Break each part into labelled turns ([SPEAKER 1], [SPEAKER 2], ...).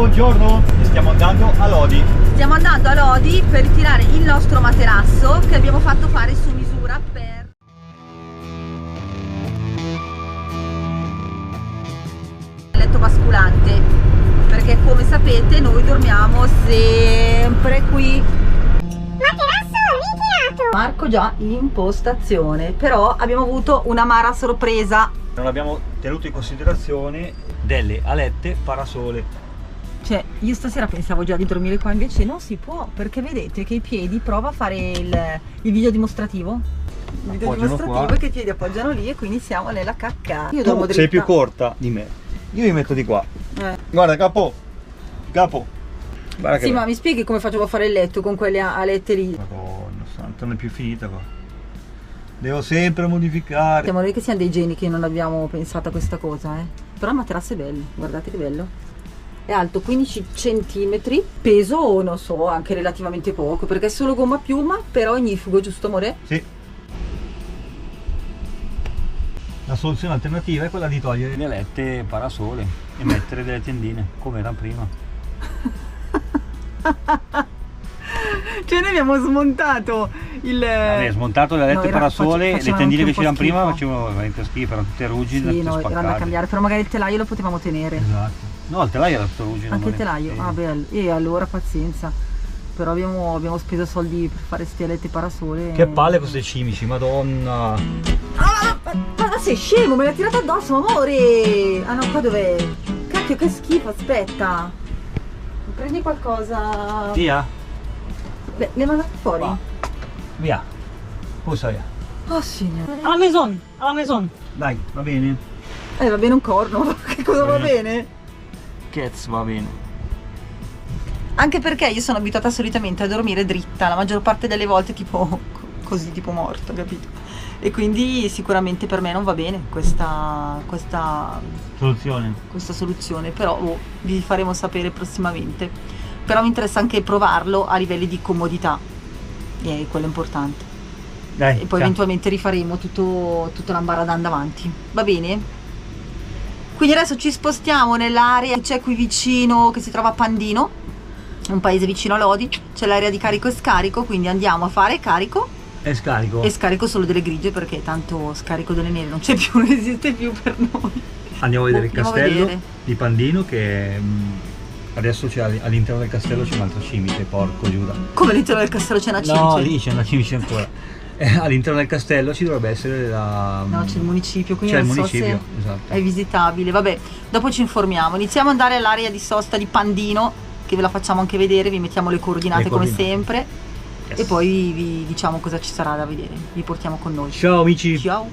[SPEAKER 1] buongiorno, stiamo andando a Lodi.
[SPEAKER 2] Stiamo andando a Lodi per ritirare il nostro materasso che abbiamo fatto fare su misura per il letto basculante, perché come sapete noi dormiamo sempre qui. Marco già in postazione, però abbiamo avuto un'amara sorpresa.
[SPEAKER 1] Non abbiamo tenuto in considerazione delle alette parasole.
[SPEAKER 2] Cioè, io stasera pensavo già di dormire qua, invece non si può, perché vedete che i piedi, prova a fare il video dimostrativo. Il video
[SPEAKER 1] Appoggiano
[SPEAKER 2] dimostrativo
[SPEAKER 1] qua.
[SPEAKER 2] è che i piedi appoggiano lì e quindi siamo nella cacca. Io
[SPEAKER 1] Tu
[SPEAKER 2] dormo dritta.
[SPEAKER 1] sei più corta di me. Io mi metto di qua. Guarda, capo. Guarda che
[SPEAKER 2] Sì, ma mi spieghi come faccio a fare il letto con quelle alette lì?
[SPEAKER 1] Madonna santa, non è più finita qua. Devo sempre modificare.
[SPEAKER 2] Siamo noi che siamo dei geni che non abbiamo pensato a questa cosa, Però il materasso è bello, guardate che bello. È alto 15 cm, peso non so, anche relativamente poco, perché è solo gomma piuma, però ignifugo, giusto amore?
[SPEAKER 1] Sì. La soluzione alternativa è quella di togliere le alette parasole e mettere delle tendine, come era prima.
[SPEAKER 2] Cioè noi abbiamo smontato il...
[SPEAKER 1] Smontato le alette parasole, le tendine che c'erano prima
[SPEAKER 2] schifo.
[SPEAKER 1] facevano veramente schifo, erano tutte ruggine,
[SPEAKER 2] Sì,
[SPEAKER 1] tutte
[SPEAKER 2] no, erano da
[SPEAKER 1] spaccate.
[SPEAKER 2] cambiare, però magari il telaio lo potevamo tenere.
[SPEAKER 1] Esatto. No, il telaio era tutto ruggine.
[SPEAKER 2] Anche il
[SPEAKER 1] amore.
[SPEAKER 2] telaio?
[SPEAKER 1] Sì.
[SPEAKER 2] Ah beh, e allora pazienza. Però abbiamo speso soldi per fare ste alette parasole.
[SPEAKER 1] Che palle queste cimici, madonna.
[SPEAKER 2] Ma sei scemo, me l'hai tirata addosso, amore! Ah no, qua dov'è? Cacchio, che schifo, aspetta. Prendi qualcosa.
[SPEAKER 1] Via?
[SPEAKER 2] Beh, le mandate fuori?
[SPEAKER 1] Qua. Via. Pusa via.
[SPEAKER 2] Oh signore.
[SPEAKER 3] alla maison.
[SPEAKER 1] Dai, va bene.
[SPEAKER 2] Va bene un corno, che cosa va bene?
[SPEAKER 1] Cazzo, va bene.
[SPEAKER 2] Anche perché io sono abituata solitamente a dormire dritta, la maggior parte delle volte tipo così, tipo morta, capito? E quindi sicuramente per me non va bene questa
[SPEAKER 1] Soluzione.
[SPEAKER 2] però vi faremo sapere prossimamente. Però mi interessa anche provarlo a livelli di comodità, e quello è importante.
[SPEAKER 1] Dai.
[SPEAKER 2] E poi eventualmente rifaremo tutto l'ambaradan davanti, va bene? Quindi adesso ci spostiamo nell'area che c'è qui vicino, che si trova a Pandino, un paese vicino a Lodi, c'è l'area di carico e scarico, quindi andiamo a fare carico
[SPEAKER 1] E scarico.
[SPEAKER 2] e scarico solo delle grigie, perché tanto scarico delle nere non c'è più, non esiste più per noi.
[SPEAKER 1] Andiamo a vedere il
[SPEAKER 2] Andiamo a
[SPEAKER 1] castello
[SPEAKER 2] vedere.
[SPEAKER 1] di Pandino che adesso c'è all'interno del castello c'è un altro cimice, porco Giuda.
[SPEAKER 2] Come all'interno del castello c'è una cimice?
[SPEAKER 1] No, lì c'è una cimice ancora. All'interno del castello ci dovrebbe essere la...
[SPEAKER 2] No, c'è il municipio, quindi
[SPEAKER 1] C'è il
[SPEAKER 2] non so
[SPEAKER 1] municipio,
[SPEAKER 2] se
[SPEAKER 1] esatto.
[SPEAKER 2] è visitabile. Vabbè, dopo ci informiamo. Iniziamo ad andare all'area di sosta di Pandino, che ve la facciamo anche vedere, vi mettiamo le coordinate come sempre.
[SPEAKER 1] Yes.
[SPEAKER 2] E poi vi diciamo cosa ci sarà da vedere, vi portiamo con noi.
[SPEAKER 1] Ciao amici.
[SPEAKER 2] Ciao!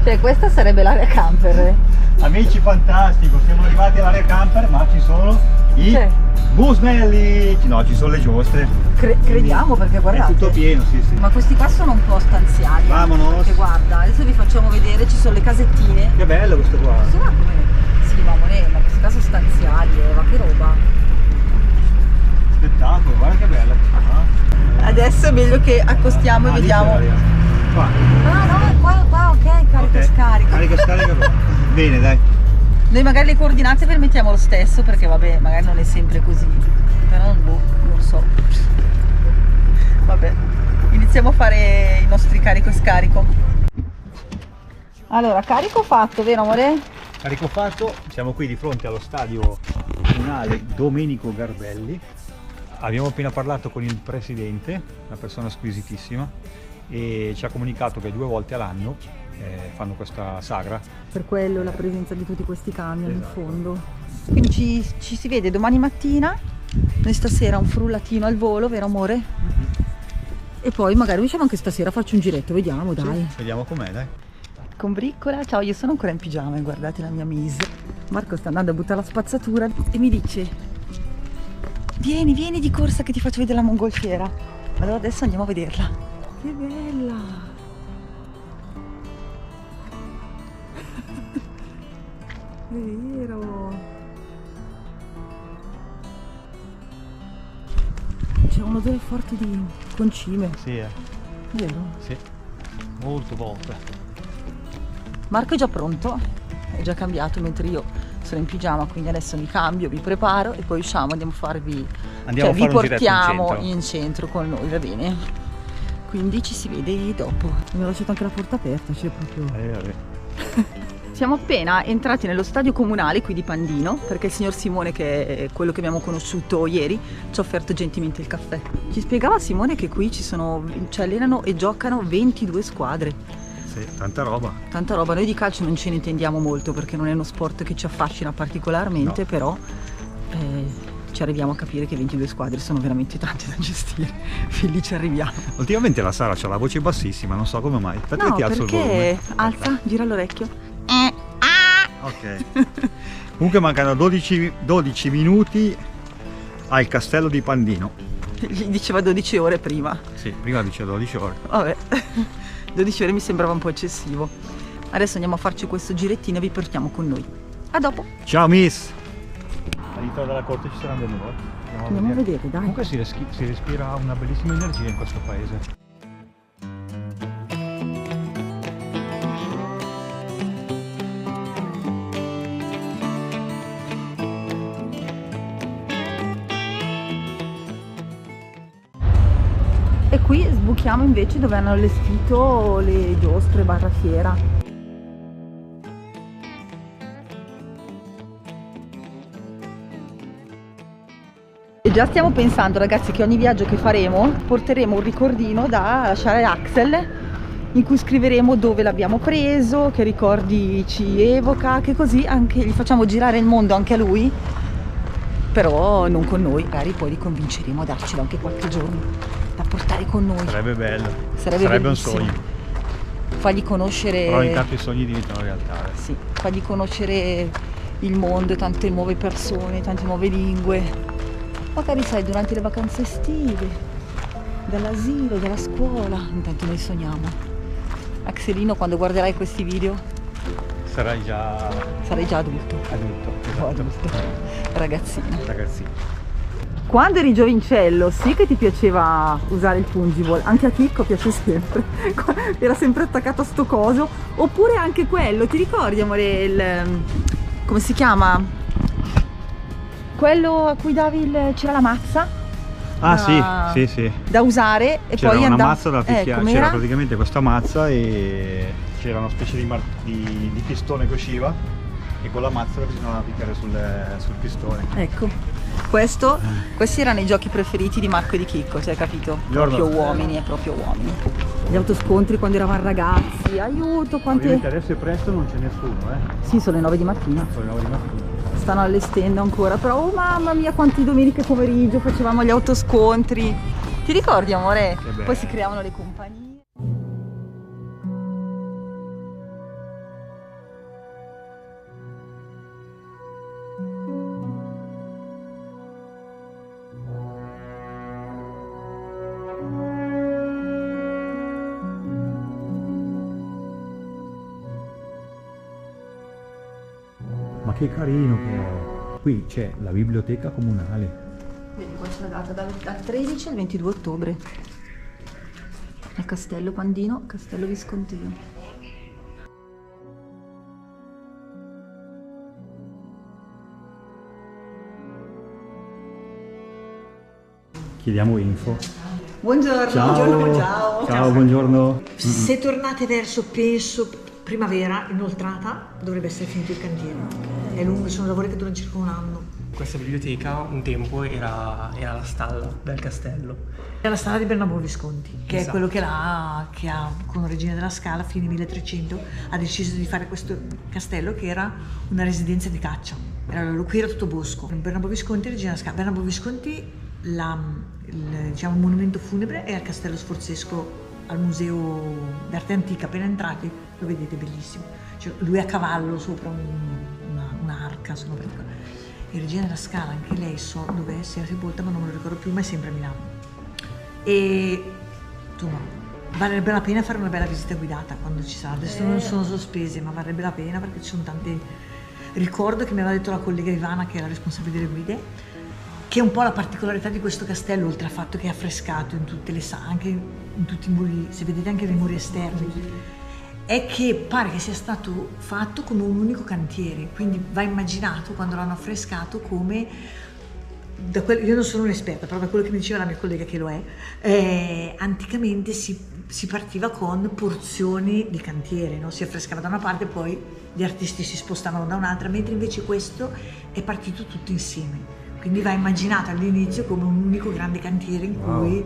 [SPEAKER 2] Cioè questa sarebbe l'area camper.
[SPEAKER 1] Amici fantastico, siamo arrivati all'area camper, ma ci sono i
[SPEAKER 2] Cioè.
[SPEAKER 1] busnelli. No, ci sono le giostre.
[SPEAKER 2] Crediamo, perché guardate.
[SPEAKER 1] È tutto pieno, sì.
[SPEAKER 2] Ma questi qua sono un po' stanziali.
[SPEAKER 1] Vamonos.
[SPEAKER 2] Perché guarda, adesso vi facciamo vedere, ci sono le casettine.
[SPEAKER 1] Che bello questo qua.
[SPEAKER 2] Questo qua come? Sì, ma amore, ma questi qua sono stanziali, ma che roba.
[SPEAKER 1] Spettacolo, guarda che bella.
[SPEAKER 2] Adesso è meglio che accostiamo e
[SPEAKER 1] lì
[SPEAKER 2] vediamo.
[SPEAKER 1] c'è l'aria. Qua.
[SPEAKER 2] Ah no, qua ok, carico e scarico.
[SPEAKER 1] Carico e scarico. Bene, dai.
[SPEAKER 2] Noi magari le coordinate ve le mettiamo lo stesso, perché vabbè, magari non è sempre così. Però non so. Vabbè, iniziamo a fare i nostri carico e scarico. Allora, carico fatto, vero amore?
[SPEAKER 1] Carico fatto, siamo qui di fronte allo stadio comunale Domenico Garbelli. Abbiamo appena parlato con il presidente, una persona squisitissima, e ci ha comunicato che 2 volte all'anno fanno questa sagra.
[SPEAKER 2] Per quello la presenza di tutti questi camion
[SPEAKER 1] Esatto.
[SPEAKER 2] in fondo. Quindi ci si vede domani mattina. Noi stasera un frullatino al volo, vero amore? E poi magari diciamo anche stasera faccio un giretto, vediamo dai.
[SPEAKER 1] Sì, vediamo com'è, dai.
[SPEAKER 2] Con briccola, ciao, io sono ancora in pigiama e guardate la mia mise. Marco sta andando a buttare la spazzatura e mi dice: vieni di corsa che ti faccio vedere la mongolfiera. Allora adesso andiamo a vederla. Che bella! È vero! C'è un odore forte di concime,
[SPEAKER 1] Sì,
[SPEAKER 2] vero?
[SPEAKER 1] sì, molto forte.
[SPEAKER 2] Marco è già pronto, è già cambiato, mentre io sono in pigiama, quindi adesso mi cambio, mi preparo e poi usciamo, andiamo a farvi,
[SPEAKER 1] Andiamo a
[SPEAKER 2] vi
[SPEAKER 1] fare un giretto
[SPEAKER 2] portiamo in centro con noi, va bene? Quindi ci si vede dopo. Mi ho lasciato anche la porta aperta, cioè proprio...
[SPEAKER 1] Vabbè.
[SPEAKER 2] Siamo appena entrati nello stadio comunale qui di Pandino, perché il signor Simone, che è quello che abbiamo conosciuto ieri, ci ha offerto gentilmente il caffè. Ci spiegava Simone che qui ci sono, cioè allenano e giocano 22 squadre.
[SPEAKER 1] Sì, tanta roba.
[SPEAKER 2] Tanta roba, noi di calcio non ce ne intendiamo molto perché non è uno sport che ci affascina particolarmente,
[SPEAKER 1] No.
[SPEAKER 2] però ci arriviamo a capire che 22 squadre sono veramente tante da gestire. Fin lì ci arriviamo.
[SPEAKER 1] Ultimamente la Sara c'ha la voce bassissima, non so come mai. Aspetta
[SPEAKER 2] No,
[SPEAKER 1] che ti alzo il volume.
[SPEAKER 2] perché alza, gira l'orecchio.
[SPEAKER 1] Ok. Comunque mancano 12 minuti al castello di Pandino.
[SPEAKER 2] Gli diceva 12 ore prima.
[SPEAKER 1] Sì, prima dice 12 ore.
[SPEAKER 2] Vabbè, 12 ore mi sembrava un po' eccessivo. Adesso andiamo a farci questo girettino e vi portiamo con noi. A dopo.
[SPEAKER 1] Ciao Miss! All'interno della corte ci saranno delle nuove.
[SPEAKER 2] Andiamo a vedere, dai.
[SPEAKER 1] Comunque si respira una bellissima energia in questo paese.
[SPEAKER 2] E qui sbuchiamo invece dove hanno allestito le giostre barra fiera. E già stiamo pensando, ragazzi, che ogni viaggio che faremo porteremo un ricordino da lasciare a Axel, in cui scriveremo dove l'abbiamo preso, che ricordi ci evoca, che così anche gli facciamo girare il mondo anche a lui, però non con noi, magari poi li convinceremo a darcelo anche qualche giorno da portare con noi.
[SPEAKER 1] Sarebbe bello.
[SPEAKER 2] Sarebbe
[SPEAKER 1] un
[SPEAKER 2] bellissimo.
[SPEAKER 1] sogno.
[SPEAKER 2] Fargli conoscere...
[SPEAKER 1] Però intanto i sogni diventano realtà.
[SPEAKER 2] Sì, fargli conoscere il mondo, tante nuove persone, tante nuove lingue. Magari sai, durante le vacanze estive, dall'asilo, dalla scuola, intanto noi sogniamo. Axelino, quando guarderai questi video
[SPEAKER 1] Sarai già
[SPEAKER 2] sarai già adulto.
[SPEAKER 1] adulto.
[SPEAKER 2] O
[SPEAKER 1] Esatto.
[SPEAKER 2] adulto, ragazzino.
[SPEAKER 1] Ragazzino.
[SPEAKER 2] Quando eri giovincello sì che ti piaceva usare il pungible, anche a Chicco piace sempre, era sempre attaccato a sto coso, oppure anche quello, ti ricordi amore, come si chiama? Quello a cui davi c'era la mazza?
[SPEAKER 1] Ah
[SPEAKER 2] da-
[SPEAKER 1] sì.
[SPEAKER 2] Da usare e
[SPEAKER 1] C'era
[SPEAKER 2] poi
[SPEAKER 1] una
[SPEAKER 2] andava...
[SPEAKER 1] mazza da picchiare,
[SPEAKER 2] com'era?
[SPEAKER 1] c'era praticamente questa mazza e c'era una specie di pistone che usciva e con la mazza bisognava picchiare sul pistone.
[SPEAKER 2] Ecco, questi erano i giochi preferiti di Marco e di Chicco, cioè capito?
[SPEAKER 1] Guarda.
[SPEAKER 2] Proprio uomini, è proprio uomini. Gli autoscontri quando eravamo ragazzi, aiuto, quanti...
[SPEAKER 1] Ovviamente adesso è presto, non c'è nessuno,
[SPEAKER 2] Sì, sono le 9 di mattina.
[SPEAKER 1] sono le 9 di mattina.
[SPEAKER 2] Stanno allestendo ancora, però oh mamma mia quanti domeniche pomeriggio facevamo gli autoscontri. Ti ricordi amore?
[SPEAKER 1] Che bello.
[SPEAKER 2] Poi si creavano le compagnie.
[SPEAKER 1] Ma che carino che è! Qui c'è la biblioteca comunale.
[SPEAKER 2] Vedi, questa è la data dal 13 al 22 ottobre. Al Castello Pandino, Castello Visconteo.
[SPEAKER 1] Chiediamo info.
[SPEAKER 2] Buongiorno.
[SPEAKER 1] Ciao. Ciao, buongiorno.
[SPEAKER 3] Se tornate verso, penso, primavera, inoltrata, dovrebbe essere finito il cantiere. È lungo, sono lavori che durano circa un anno.
[SPEAKER 4] Questa biblioteca un tempo era la stalla del castello.
[SPEAKER 3] È la strada di Bernabò Visconti, che è
[SPEAKER 4] Esatto.
[SPEAKER 3] quello che ha, con Regina della Scala, a fine 1300, ha deciso di fare questo castello che era una residenza di caccia. Qui era tutto bosco. Bernabò Visconti e Regina della Scala. Bernabò Visconti, il monumento funebre è al Castello Sforzesco, al Museo d'Arte Antica, appena entrati, lo vedete, bellissimo. Cioè, lui a cavallo sopra un'arca, sono particolare. E Regina della Scala, anche lei so dove sia sepolta, ma non me lo ricordo più, ma è sempre a Milano. E insomma, varrebbe la pena fare una bella visita guidata quando ci sarà. Adesso non sono sospese, ma varrebbe la pena perché ci sono tante. Ricordo che mi aveva detto la collega Ivana, che è la responsabile delle guide, che è un po' la particolarità di questo castello, oltre al fatto che è affrescato in tutte le sale, anche in tutti i muri, se vedete anche nei muri esterni, è che pare che sia stato fatto come un unico cantiere, quindi va immaginato quando l'hanno affrescato come, io non sono un'esperta, però da quello che mi diceva la mia collega che lo è, anticamente si partiva con porzioni di cantiere, no? Si affrescava da una parte, poi gli artisti si spostavano da un'altra, mentre invece questo è partito tutto insieme. Quindi va immaginato all'inizio come un unico grande cantiere in cui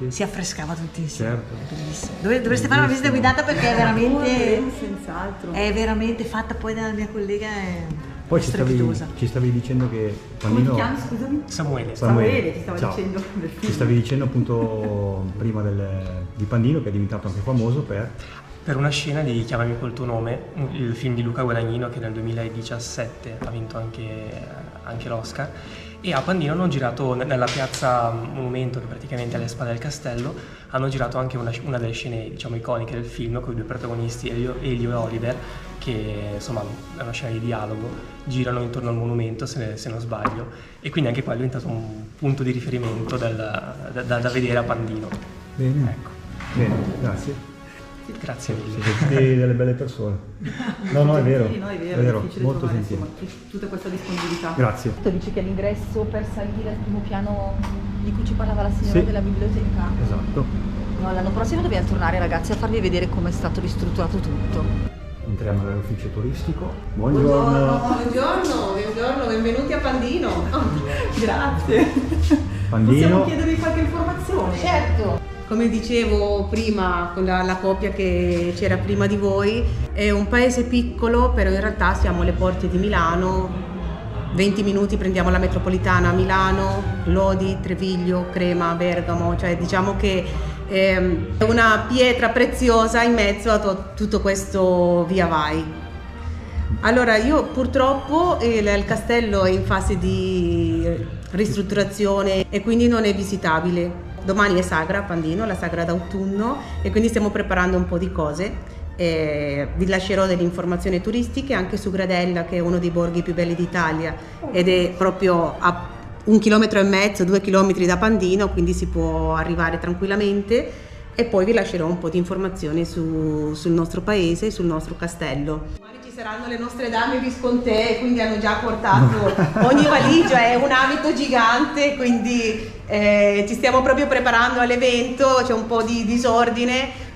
[SPEAKER 3] si affrescava tutti insieme.
[SPEAKER 1] Certo.
[SPEAKER 3] Bellissimo. Dovreste fare una visita guidata perché è veramente,
[SPEAKER 2] senz'altro.
[SPEAKER 3] è veramente fatta poi dalla mia collega, è
[SPEAKER 1] Poi
[SPEAKER 3] strepitosa.
[SPEAKER 1] ci stavi dicendo che
[SPEAKER 2] Come ti
[SPEAKER 1] Pandino...
[SPEAKER 2] chiami, scusami?
[SPEAKER 4] Samuele.
[SPEAKER 2] Samuele, ti stavo
[SPEAKER 1] Ciao.
[SPEAKER 2] dicendo del
[SPEAKER 1] Ci
[SPEAKER 2] film.
[SPEAKER 1] stavi dicendo appunto prima di Pandino, che è diventato anche famoso
[SPEAKER 4] Per una scena di Chiamami col tuo nome, il film di Luca Guadagnino che nel 2017 ha vinto anche l'Oscar, e a Pandino hanno girato nella piazza Monumento, che praticamente è alle spalle del castello, hanno girato anche una delle scene, diciamo, iconiche del film, con i due protagonisti, Elio e Oliver, che insomma è una scena di dialogo, girano intorno al monumento se non sbaglio, e quindi anche qua è diventato un punto di riferimento da vedere a Pandino.
[SPEAKER 1] Bene,
[SPEAKER 4] Ecco.
[SPEAKER 1] bene, grazie.
[SPEAKER 4] Grazie mille.
[SPEAKER 1] Siete tutti delle belle persone. No, è vero,
[SPEAKER 2] No, è vero, difficile
[SPEAKER 1] molto
[SPEAKER 2] trovare,
[SPEAKER 1] gentili.
[SPEAKER 2] insomma, tutta questa disponibilità.
[SPEAKER 1] Grazie.
[SPEAKER 2] Dice che l'ingresso per salire al primo piano di cui ci parlava la signora
[SPEAKER 1] Sì.
[SPEAKER 2] della biblioteca.
[SPEAKER 1] Esatto.
[SPEAKER 2] No, l'anno prossimo dobbiamo tornare, ragazzi, a farvi vedere come è stato ristrutturato tutto.
[SPEAKER 1] Entriamo nell'ufficio turistico. Buongiorno.
[SPEAKER 5] Buongiorno, benvenuti a Pandino. Grazie.
[SPEAKER 1] Pandino.
[SPEAKER 2] Possiamo chiedervi qualche informazione?
[SPEAKER 5] Certo. Come dicevo prima con la coppia che c'era prima di voi, è un paese piccolo, però in realtà siamo alle porte di Milano. 20 minuti prendiamo la metropolitana a Milano, Lodi, Treviglio, Crema, Bergamo, cioè diciamo che è una pietra preziosa in mezzo a tutto questo via vai. Allora, io purtroppo il castello è in fase di ristrutturazione e quindi non è visitabile. Domani è Sagra a Pandino, la Sagra d'autunno, e quindi stiamo preparando un po' di cose. Vi lascerò delle informazioni turistiche anche su Gradella, che è uno dei borghi più belli d'Italia ed è proprio a 1,5 chilometri, 2 chilometri da Pandino, quindi si può arrivare tranquillamente. E poi vi lascerò un po' di informazioni sul nostro paese, sul nostro castello. Domani ci saranno le nostre dame viscontee, quindi hanno già portato ogni valigia, è un abito gigante, quindi ci stiamo proprio preparando all'evento, c'è un po' di disordine.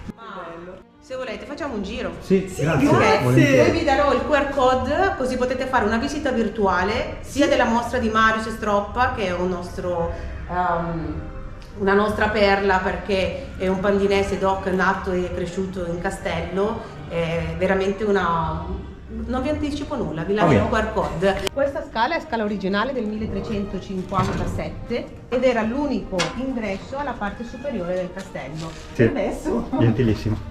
[SPEAKER 5] Se volete facciamo un giro.
[SPEAKER 1] Sì, grazie.
[SPEAKER 5] Ok,
[SPEAKER 1] volentieri.
[SPEAKER 5] poi vi darò il QR code così potete fare una visita virtuale sia della mostra di Marius Stroppa, che è una nostra perla, perché è un pandinese doc nato e cresciuto in castello, è veramente non vi anticipo nulla, vi lascio il QR code. Questa scala è scala originale del 1357 ed era l'unico ingresso alla parte superiore del castello.
[SPEAKER 1] Sì.
[SPEAKER 5] Adesso
[SPEAKER 1] Gentilissimo.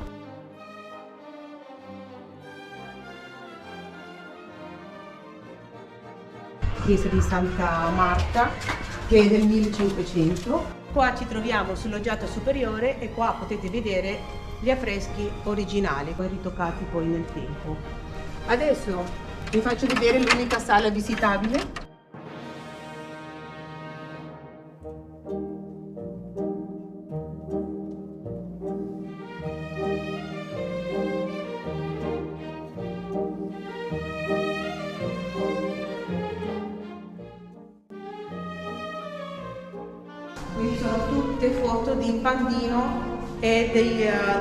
[SPEAKER 5] chiesa di Santa Marta, che è del 1500. Qua ci troviamo sul loggiato superiore e qua potete vedere gli affreschi originali, poi ritoccati poi nel tempo. Adesso vi faccio vedere l'unica sala visitabile. Quindi sono tutte foto di Pandino e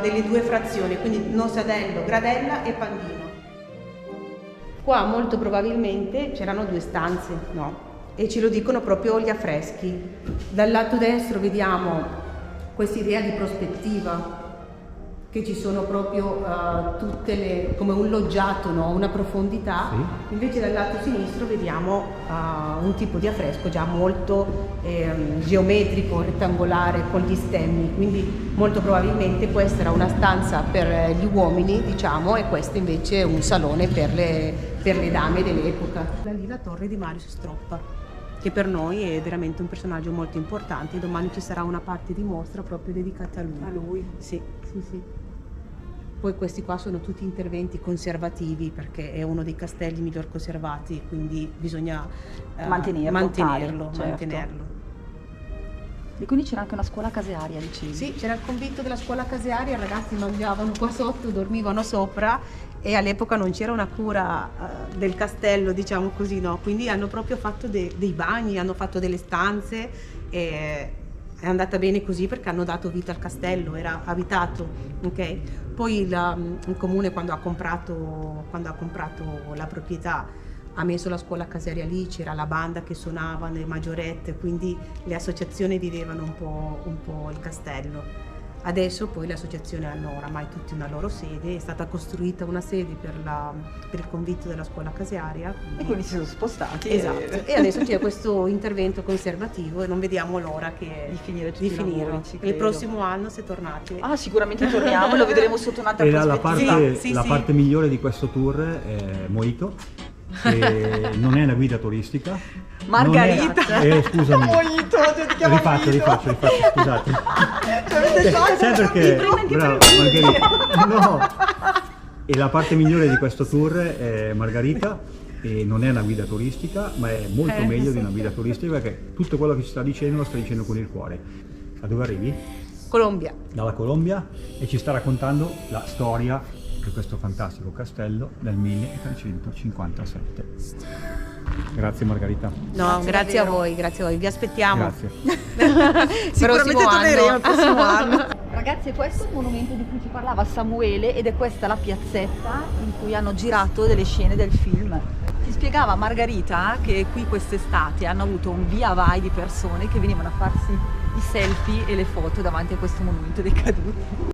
[SPEAKER 5] delle due frazioni, quindi Nosadello, Gradella e Pandino. Qua molto probabilmente c'erano due stanze, no? E ce lo dicono proprio gli affreschi. Dal lato destro vediamo questa idea di prospettiva, che ci sono proprio tutte come un loggiato, no? Una profondità.
[SPEAKER 1] Sì.
[SPEAKER 5] Invece dal lato sinistro vediamo un tipo di affresco già molto geometrico, rettangolare, con gli stemmi, quindi molto probabilmente questa era una stanza per gli uomini, diciamo, e questo invece è un salone per le dame dell'epoca. Da lì la torre di Marius Stroppa, che per noi è veramente un personaggio molto importante. Domani ci sarà una parte di mostra proprio dedicata a lui.
[SPEAKER 2] A lui?
[SPEAKER 5] Sì, sì, sì. Poi questi qua sono tutti interventi conservativi, perché è uno dei castelli miglior conservati, quindi bisogna mantenerlo.
[SPEAKER 2] certo.
[SPEAKER 5] Mantenerlo.
[SPEAKER 2] E quindi c'era anche una scuola casearia, dicevi?
[SPEAKER 5] Sì, c'era il convitto della scuola casearia, i ragazzi mangiavano qua sotto, dormivano sopra e all'epoca non c'era una cura del castello, diciamo così, no? Quindi hanno proprio fatto dei bagni, hanno fatto delle stanze e è andata bene così perché hanno dato vita al castello, era abitato, ok? Poi il comune quando ha comprato la proprietà ha messo la scuola casearia lì, c'era la banda che suonava, le maggiorette, quindi le associazioni vivevano un po' il castello. Adesso poi le associazioni hanno oramai tutti una loro sede, è stata costruita una sede per il convitto della scuola casearia.
[SPEAKER 2] E quindi si sono spostati.
[SPEAKER 5] Esatto, e adesso c'è questo intervento conservativo e non vediamo l'ora
[SPEAKER 2] di finire tutti i lavori, ci
[SPEAKER 5] Il
[SPEAKER 2] credo.
[SPEAKER 5] prossimo anno se tornate.
[SPEAKER 2] Ah, sicuramente torniamo e lo vedremo sotto un'altra
[SPEAKER 1] E
[SPEAKER 2] prospettiva.
[SPEAKER 1] la parte migliore di questo tour è Mojito, che non è una guida turistica.
[SPEAKER 2] Margarita.
[SPEAKER 1] Scusami.
[SPEAKER 2] Mojito, ti chiamo
[SPEAKER 1] Rifaccio, scusate. Sai perché?
[SPEAKER 2] Di
[SPEAKER 1] Bravo, Margherita. No. E la parte migliore di questo tour è Margherita, e non è una guida turistica, ma è molto meglio di una guida turistica, perché tutto quello che ci sta dicendo lo sta dicendo con il cuore. Da dove arrivi?
[SPEAKER 5] Colombia.
[SPEAKER 1] Dalla Colombia, e ci sta raccontando la storia di questo fantastico castello del 1357. Grazie Margherita.
[SPEAKER 5] No, grazie a
[SPEAKER 2] davvero.
[SPEAKER 5] voi, vi aspettiamo.
[SPEAKER 1] Grazie.
[SPEAKER 2] Sicuramente torneremo il prossimo
[SPEAKER 5] anno.
[SPEAKER 2] anno. Ragazzi, questo è il monumento di cui ci parlava Samuele ed è questa la piazzetta in cui hanno girato delle scene del film. Ci spiegava Margherita che qui quest'estate hanno avuto un via vai di persone che venivano a farsi i selfie e le foto davanti a questo monumento dei caduti.